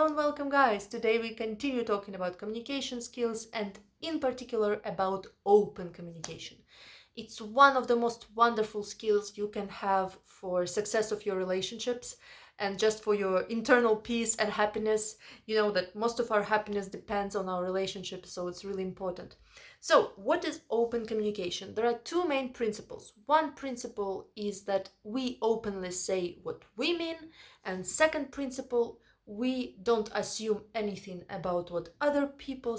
Hello and welcome, guys. Today we continue talking about communication skills and in particular about open communication. It's one of the most wonderful skills you can have for success of your relationships and just for your internal peace and happiness. You know that most of our happiness depends on our relationships, so it's really important. So, what is open communication? There are two main principles. One principle is that we openly say what we mean, and second principle, we don't assume anything about what other people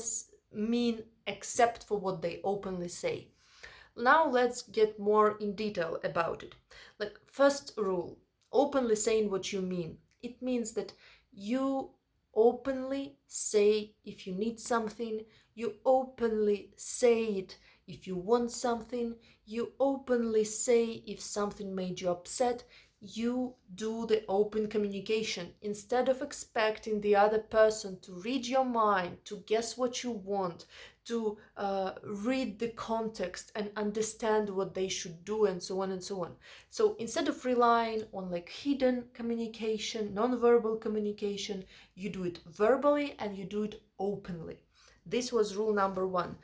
mean except for what they openly say. Now let's get more in detail about it. Like, first rule, openly saying what you mean. It means that you openly say if you need something, you openly say it if you want something, you openly say if something made you upset. You do the open communication instead of expecting the other person to read your mind, to guess what you want, to read the context and understand what they should do, and so on and so on. So instead of relying on like hidden communication, non-verbal communication, you do it verbally and you do it openly. This was rule number one.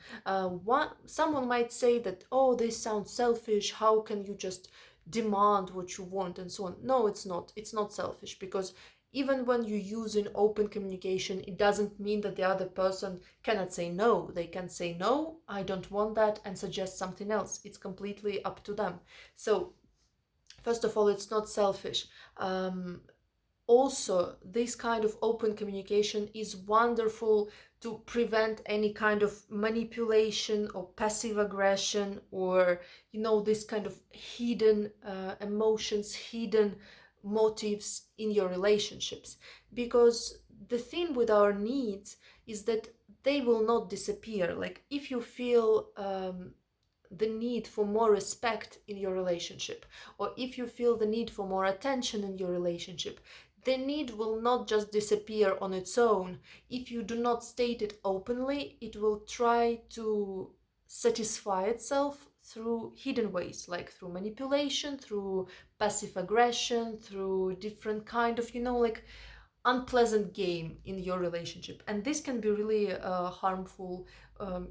Someone might say that, oh, this sounds selfish. How can you just demand what you want and so on? No, it's not. It's not selfish, because even when you use an open communication, it doesn't mean that the other person cannot say no. They can say no, I don't want that, and suggest something else. It's completely up to them. So first of all, it's not selfish. Also, this kind of open communication is wonderful to prevent any kind of manipulation or passive aggression, or this kind of hidden emotions, hidden motives in your relationships. Because the thing with our needs is that they will not disappear. Like, if you feel the need for more respect in your relationship, or if you feel the need for more attention in your relationship, the need will not just disappear on its own. If you do not state it openly, it will try to satisfy itself through hidden ways, like through manipulation, through passive aggression, through different kind of, like unpleasant game in your relationship. And this can be really harmful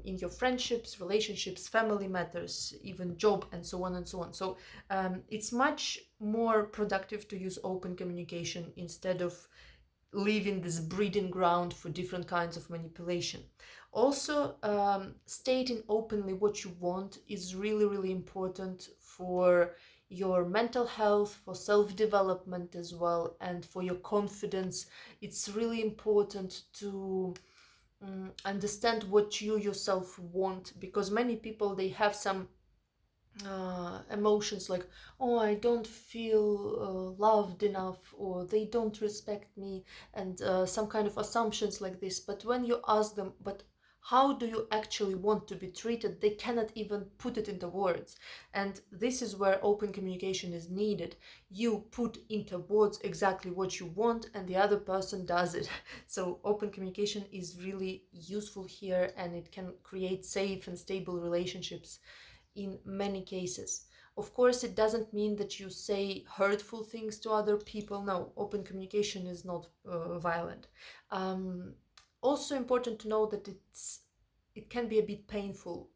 in your friendships, relationships, family matters, even job, and so on and so on. So it's much more productive to use open communication instead of leaving this breeding ground for different kinds of manipulation. Also, stating openly what you want is really, really important for your mental health, for self-development as well, and for your confidence. It's really important to understand what you yourself want, because many people, they have some emotions like, oh, I don't feel loved enough, or they don't respect me, and some kind of assumptions like this. But when you ask them, but how do you actually want to be treated, they cannot even put it into words. And this is where open communication is needed. You put into words exactly what you want, and the other person does it. So open communication is really useful here, and it can create safe and stable relationships in many cases. Of course, it doesn't mean that you say hurtful things to other people. No, open communication is not violent. Also important to know that it can be a bit painful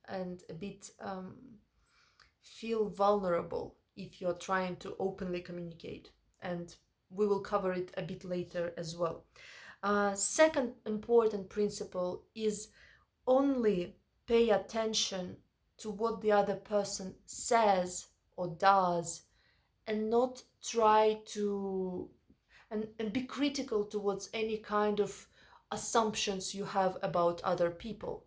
and a bit feel vulnerable if you're trying to openly communicate. And we will cover it a bit later as well. Second important principle is only pay attention to what the other person says or does, and not try to and be critical towards any kind of assumptions you have about other people.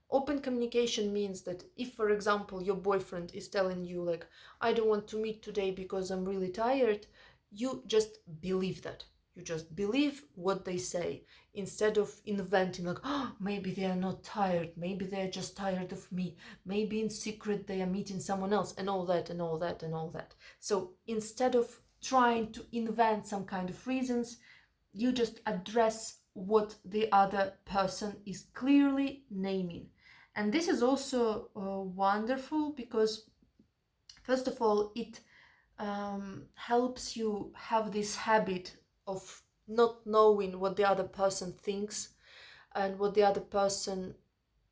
Open communication means that if, for example, your boyfriend is telling you like, I don't want to meet today because I'm really tired, you just believe that. You just believe what they say, instead of inventing like, oh, maybe they are not tired, maybe they're just tired of me, maybe in secret they are meeting someone else, and all that and all that and all that. So instead of trying to invent some kind of reasons, you just address what the other person is clearly naming. And this is also wonderful because, first of all, it helps you have this habit of not knowing what the other person thinks and what the other person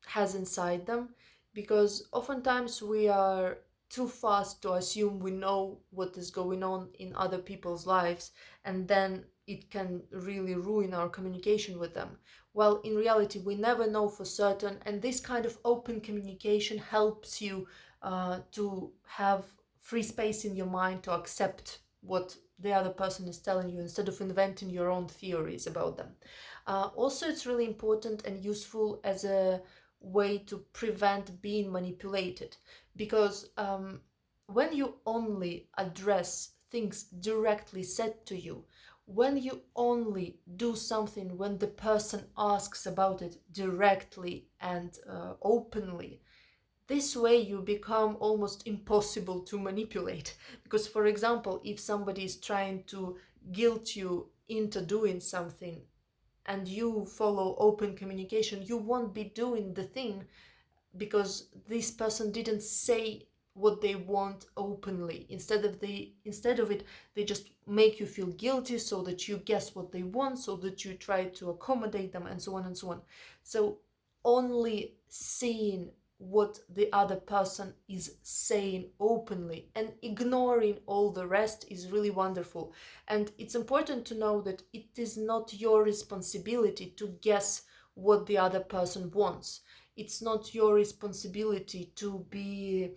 has inside them, because oftentimes we are too fast to assume we know what is going on in other people's lives, and then it can really ruin our communication with them. Well, in reality, we never know for certain, and this kind of open communication helps you to have free space in your mind to accept what the other person is telling you instead of inventing your own theories about them. Also, it's really important and useful as a way to prevent being manipulated, because when you only address things directly said to you, when you only do something when the person asks about it directly and openly, this way you become almost impossible to manipulate. Because, for example, if somebody is trying to guilt you into doing something and you follow open communication, you won't be doing the thing, because this person didn't say what they want openly. Instead of it, they just make you feel guilty so that you guess what they want, so that you try to accommodate them, and so on and so on. So only seeing what the other person is saying openly and ignoring all the rest is really wonderful. And it's important to know that it is not your responsibility to guess what the other person wants. It's not your responsibility to be,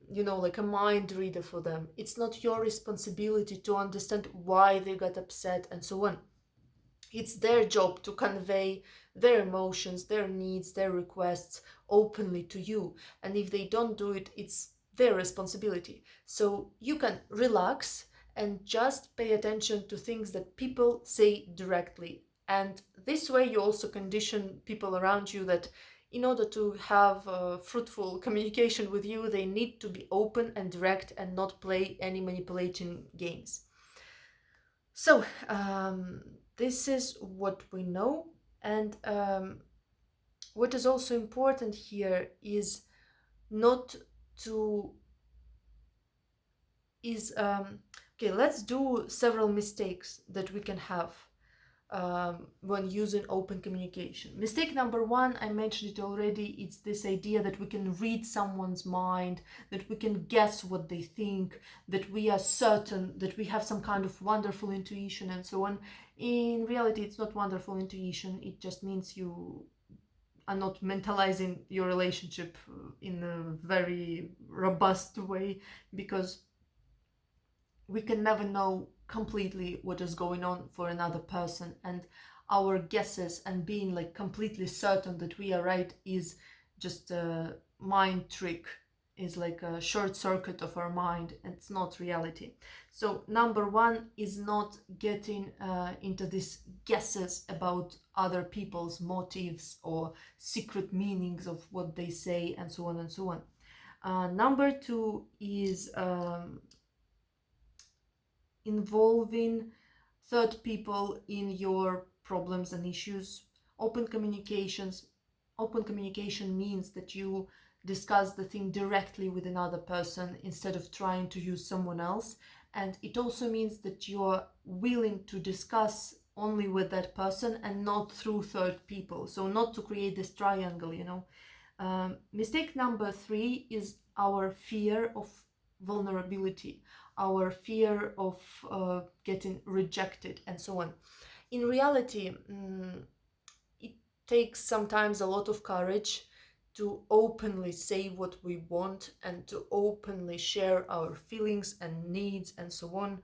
like a mind reader for them. It's not your responsibility to understand why they got upset and so on. It's their job to convey their emotions, their needs, their requests openly to you. And if they don't do it, it's their responsibility. So you can relax and just pay attention to things that people say directly. And this way, you also condition people around you that in order to have fruitful communication with you, they need to be open and direct and not play any manipulating games. So, this is what we know. And what is also important here is not to, is, okay, let's do several mistakes that we can have when using open communication. Mistake number one, I mentioned it already, it's this idea that we can read someone's mind, that we can guess what they think, that we are certain, that we have some kind of wonderful intuition and so on. In reality, it's not wonderful intuition, it just means you are not mentalizing your relationship in a very robust way, because we can never know completely what is going on for another person, and our guesses and being like completely certain that we are right is just a mind trick, is like a short circuit of our mind, and it's not reality. So number one is not getting into these guesses about other people's motives or secret meanings of what they say and so on and so on. Number two is involving third people in your problems and issues. Open communication means that you discuss the thing directly with another person instead of trying to use someone else. And it also means that you're willing to discuss only with that person and not through third people. So not to create this triangle. Mistake number three is our fear of vulnerability, our fear of getting rejected, and so on. In reality, it takes sometimes a lot of courage to openly say what we want and to openly share our feelings and needs and so on.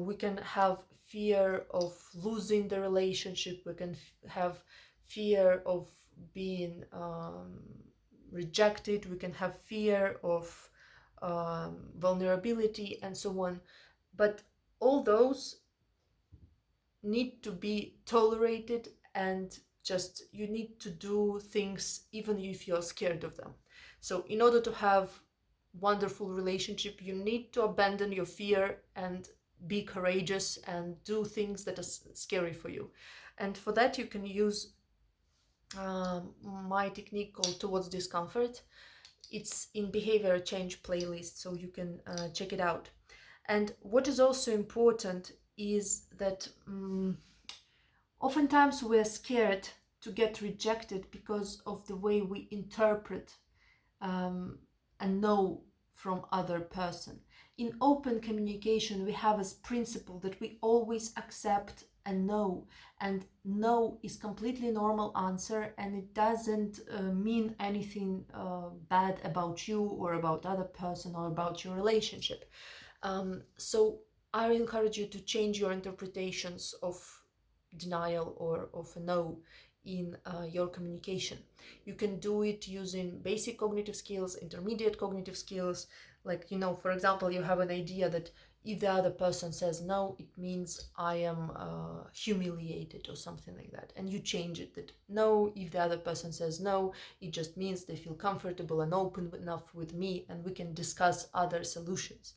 We can have fear of losing the relationship, we can have fear of being rejected, we can have fear of vulnerability and so on. But all those need to be tolerated, and just you need to do things even if you're scared of them. So in order to have wonderful relationship, you need to abandon your fear and be courageous and do things that are scary for you. And for that you can use my technique called Towards Discomfort. It's in behavior change playlist, so you can check it out. And what is also important is that Oftentimes we're scared to get rejected because of the way we interpret um, a no from other person. In open communication, we have as principle that we always accept a no, and no is completely normal answer, and it doesn't mean anything bad about you or about other person or about your relationship. So I encourage you to change your interpretations of denial or of a no in your communication. You can do it using basic cognitive skills, intermediate cognitive skills. Like, for example, you have an idea that if the other person says no, it means I am humiliated or something like that. And you change it that no, if the other person says no, it just means they feel comfortable and open enough with me and we can discuss other solutions.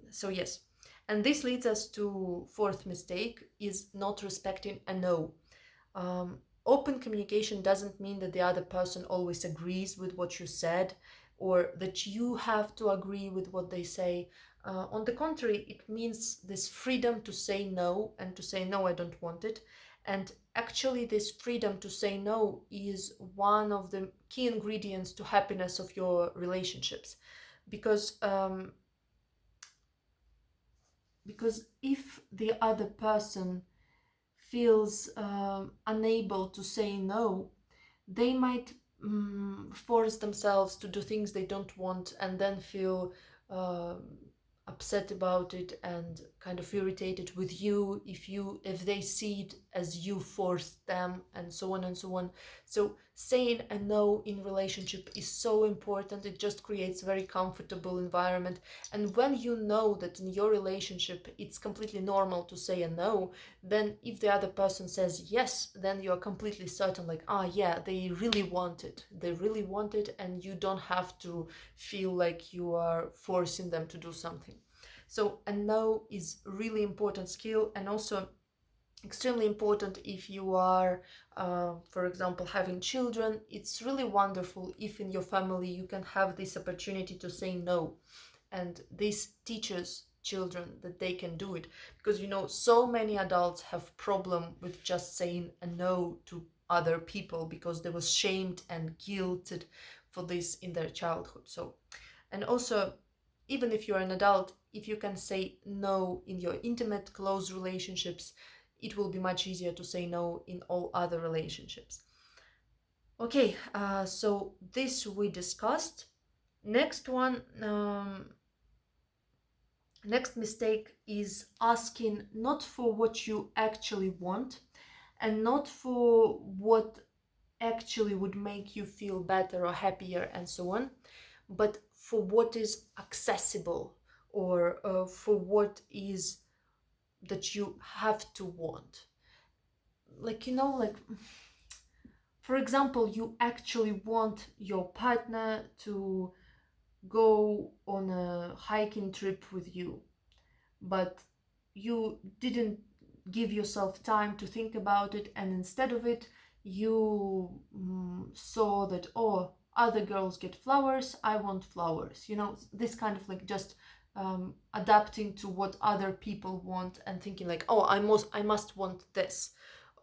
So yes, and this leads us to fourth mistake is not respecting a no. Open communication doesn't mean that the other person always agrees with what you said or that you have to agree with what they say. On the contrary, it means this freedom to say no and to say no, I don't want it. And actually, this freedom to say no is one of the key ingredients to happiness of your relationships, because if the other person feels unable to say no, they might force themselves to do things they don't want and then feel um upset about it and kind of irritated with you if they see it as you forced them, and so on and so on. So saying a no in relationship is so important. It just creates a very comfortable environment, and when you know that in your relationship it's completely normal to say a no, then if the other person says yes, then you're completely certain, like, yeah, they really want it, and you don't have to feel like you are forcing them to do something. So a no is really important skill, and also extremely important if you are, for example, having children. It's really wonderful if in your family you can have this opportunity to say no, and this teaches children that they can do it, because so many adults have problem with just saying a no to other people because they was shamed and guilted for this in their childhood. So, and also, even if you're an adult, if you can say no in your intimate close relationships, it will be much easier to say no in all other relationships. Okay, so this we discussed. Next one, next mistake is asking not for what you actually want and not for what actually would make you feel better or happier and so on, but for what is accessible, or for what is that you have to want. Like, for example, you actually want your partner to go on a hiking trip with you, but you didn't give yourself time to think about it, and instead of it you saw that, oh, other girls get flowers, I want flowers, this kind of like just adapting to what other people want and thinking like, oh, I must want this.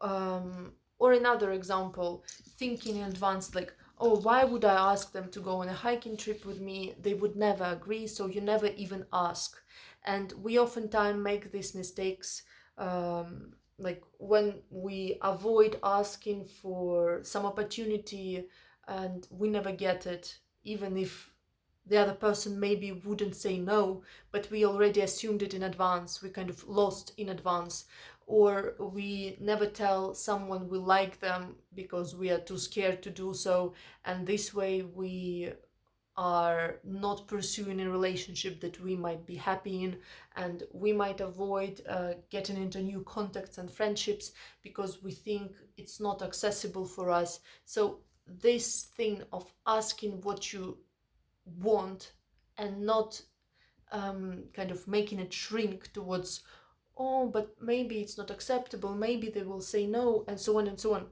Or another example, thinking in advance like, oh, why would I ask them to go on a hiking trip with me? They would never agree, so you never even ask. And we oftentimes make these mistakes, like when we avoid asking for some opportunity and we never get it, even if the other person maybe wouldn't say no, but we already assumed it in advance, we kind of lost in advance. Or we never tell someone we like them because we are too scared to do so, and this way we are not pursuing a relationship that we might be happy in, and we might avoid getting into new contacts and friendships because we think it's not accessible for us. So this thing of asking what you want and not kind of making it shrink towards, oh, but maybe it's not acceptable, maybe they will say no, and so on and so on.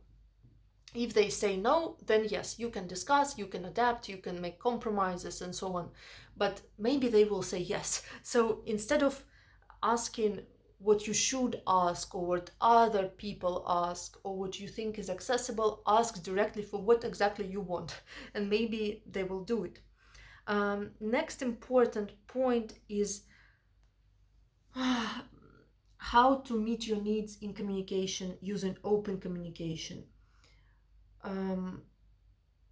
If they say no, then yes, you can discuss, you can adapt, you can make compromises and so on. But maybe they will say yes. So instead of asking what you should ask, or what other people ask, or what you think is accessible. Ask directly for what exactly you want, and maybe they will do it. Next important point is how to meet your needs in communication using open communication. Um,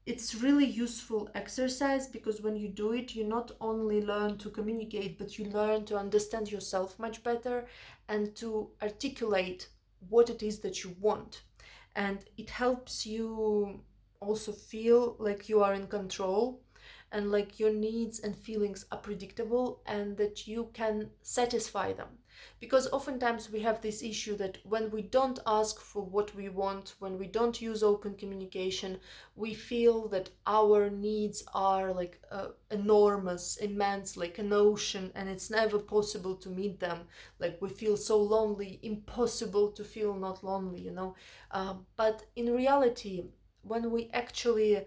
it's really useful exercise, because when you do it, you not only learn to communicate, but you learn to understand yourself much better and to articulate what it is that you want. And it helps you also feel like you are in control, and like your needs and feelings are predictable, and that you can satisfy them. Because oftentimes we have this issue that when we don't ask for what we want, when we don't use open communication, we feel that our needs are like enormous, immense, like an ocean, and it's never possible to meet them. Like we feel so lonely, impossible to feel not lonely, you know. But in reality, when we actually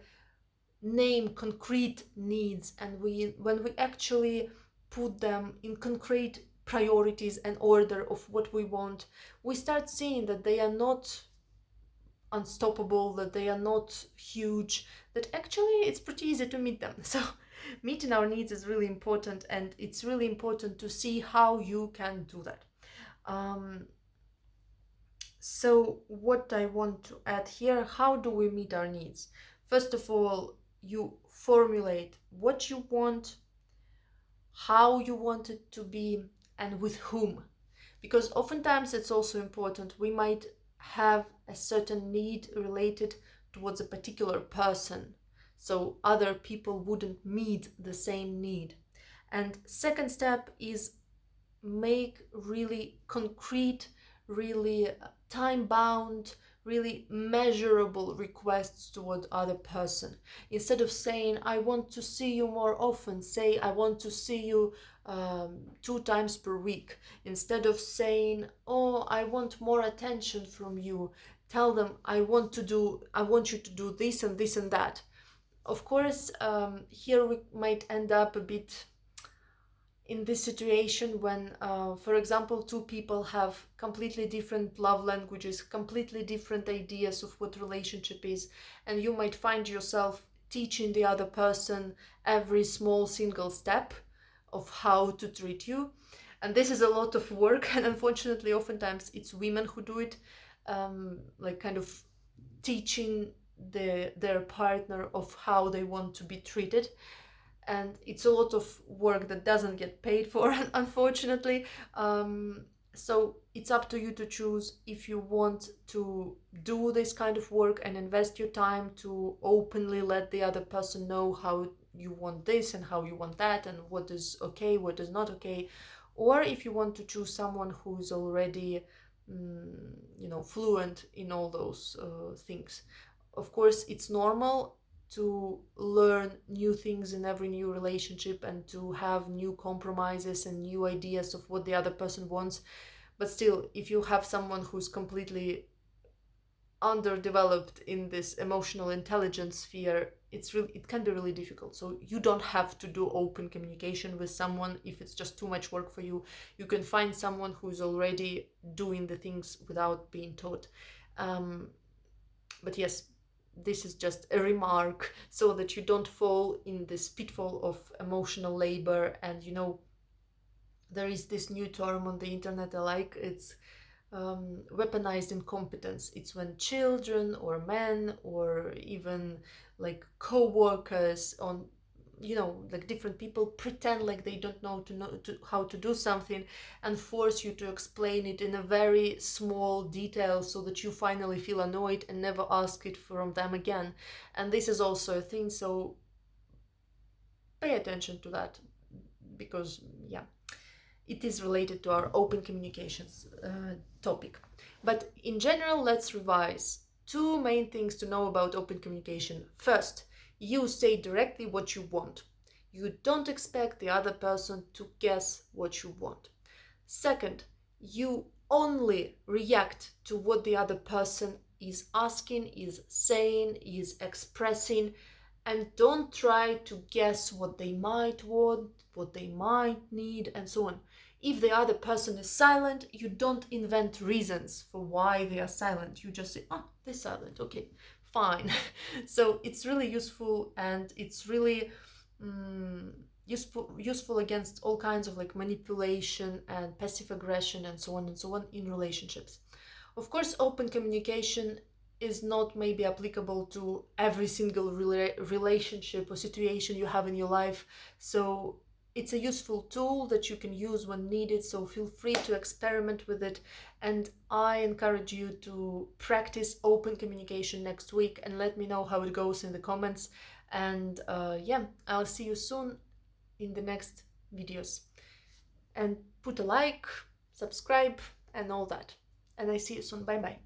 name concrete needs, and when we actually put them in concrete priorities and order of what we want, we start seeing that they are not unstoppable, that they are not huge, that actually it's pretty easy to meet them. So meeting our needs is really important, and it's really important to see how you can do that. um, so what I want to add here, how do we meet our needs? First of all, you formulate what you want, how you want it to be, and with whom. Because oftentimes it's also important, we might have a certain need related towards a particular person, so other people wouldn't meet the same need. And second step is make really concrete, really time bound, really measurable requests toward other person. Instead of saying I want to see you more often, say I want to see you 2 times per week. Instead of saying, oh, I want more attention from you, tell them I want you to do this and this and that. Of course, here we might end up a bit in this situation when, for example, two people have completely different love languages, completely different ideas of what relationship is, and you might find yourself teaching the other person every small single step of how to treat you. And this is a lot of work, and unfortunately, oftentimes it's women who do it, like kind of teaching their partner of how they want to be treated. And it's a lot of work that doesn't get paid for, unfortunately. So it's up to you to choose if you want to do this kind of work and invest your time to openly let the other person know how you want this and how you want that, and what is okay, what is not okay, or if you want to choose someone who's already fluent in all those things. Of course, it's normal to learn new things in every new relationship, and to have new compromises and new ideas of what the other person wants. But still, if you have someone who's completely underdeveloped in this emotional intelligence sphere, it can be really difficult. So you don't have to do open communication with someone if it's just too much work for you. You can find someone who's already doing the things without being taught. But yes, this is just a remark so that you don't fall in this pitfall of emotional labor. And there is this new term on the internet I like. It's weaponized incompetence. It's when children or men or even like co-workers on like different people pretend like they don't know how to do something, and force you to explain it in a very small detail, so that you finally feel annoyed and never ask it from them again. And this is also a thing, so pay attention to that, because yeah, it is related to our open communications topic. But in general, let's revise. Two main things to know about open communication. First, you say directly what you want. You don't expect the other person to guess what you want. Second, you only react to what the other person is asking, is saying, is expressing, and don't try to guess what they might want, what they might need, and so on. If the other person is silent, you don't invent reasons for why they are silent. You just say, oh, they're silent, okay, fine. So it's really useful, and it's really useful against all kinds of like manipulation and passive aggression and so on and so on in relationships. Of course, open communication is not maybe applicable to every single relationship or situation you have in your life. So it's a useful tool that you can use when needed. So feel free to experiment with it. And I encourage you to practice open communication next week and let me know how it goes in the comments. And yeah, I'll see you soon in the next videos. And put a like, subscribe, and all that. And I see you soon. Bye bye.